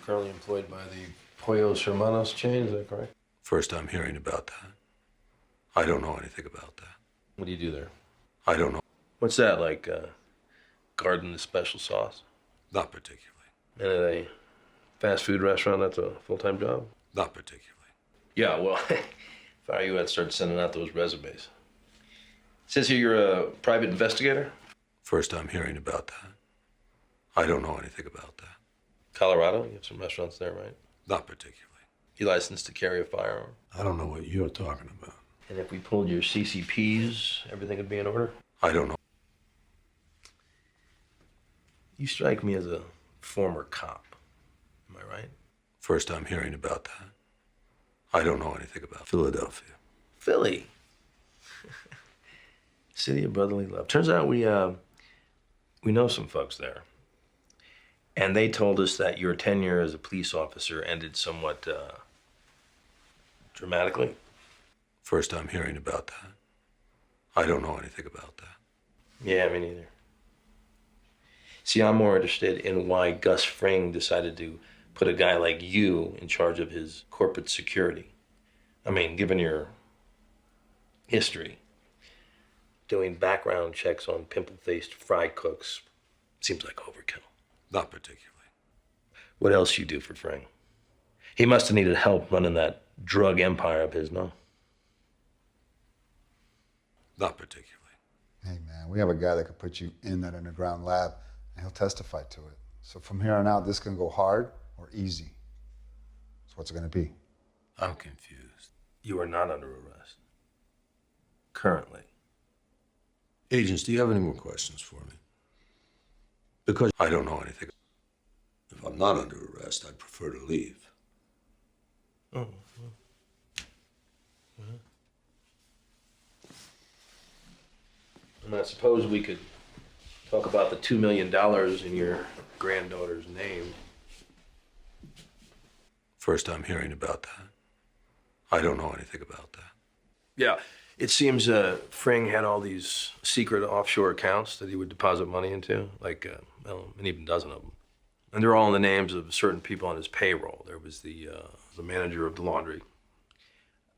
currently employed by the Pollos Hermanos chain, is that correct? First I'm hearing about that. I don't know anything about that. What do you do there? I don't know. What's that, like garden special sauce? Not particularly. And at a fast food restaurant, that's a full-time job? Not particularly. Yeah, well, if I were you, I'd start sending out those resumes. It says here you're a private investigator? First I'm hearing about that. I don't know anything about that. Colorado? You have some restaurants there, right? Not particularly. You licensed to carry a firearm? I don't know what you're talking about. And if we pulled your CCPs, everything would be in order? I don't know. You strike me as a former cop. Am I right? First I'm hearing about that. I don't know anything about Philadelphia. Philly. City of brotherly love. Turns out we know some folks there. And they told us that your tenure as a police officer ended somewhat dramatically. First I'm hearing about that. I don't know anything about that. Yeah, me neither. See, I'm more interested in why Gus Fring decided to put a guy like you in charge of his corporate security. I mean, given your history, doing background checks on pimple-faced fry cooks seems like overkill. Not particularly. What else you do for Fring? He must have needed help running that drug empire of his, no? Not particularly. Hey, man, we have a guy that could put you in that underground lab, and he'll testify to it. So from here on out, this can go hard or easy. So what's it gonna be? I'm confused. You are not under arrest. Currently. Agents, do you have any more questions for me? Because I don't know anything. If I'm not under arrest, I'd prefer to leave. Oh. And I suppose we could talk about the $2 million in your granddaughter's name. First I'm hearing about that. I don't know anything about that. Yeah, it seems Fring had all these secret offshore accounts that he would deposit money into, like an even dozen of them. And they're all in the names of certain people on his payroll. There was the manager of the laundry,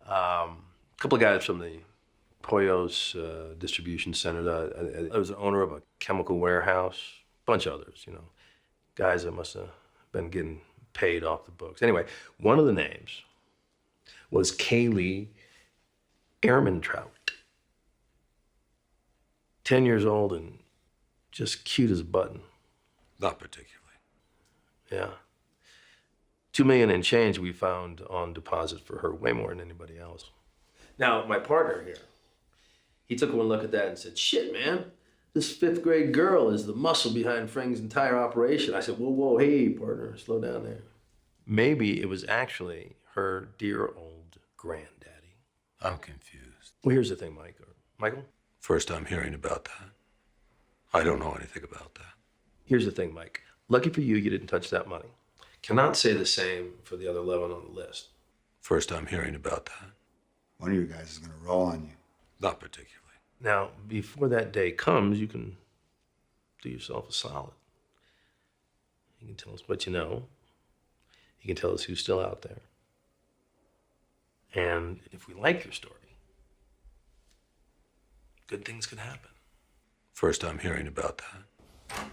a couple of guys from the Pollos distribution center. There was the owner of a chemical warehouse, a bunch of others, you know, guys that must have been getting paid off the books. Anyway, one of the names was Kaylee Ehrmantraut. 10 years old and just cute as a button. Not particularly. Yeah. $2 million and change we found on deposit for her, way more than anybody else. Now, my partner here, he took one look at that and said, shit, man, this fifth grade girl is the muscle behind Fring's entire operation. I said, whoa, hey, partner, slow down there. Maybe it was actually her dear old granddaddy. I'm confused. Well, here's the thing, Michael. First I'm hearing about that. I don't know anything about that. Here's the thing, Mike. Lucky for you, you didn't touch that money. Cannot say the same for the other 11 on the list. First I'm hearing about that. One of you guys is gonna roll on you. Not particularly. Now, before that day comes, you can do yourself a solid. You can tell us what you know. You can tell us who's still out there. And if we like your story, good things could happen. First I'm hearing about that.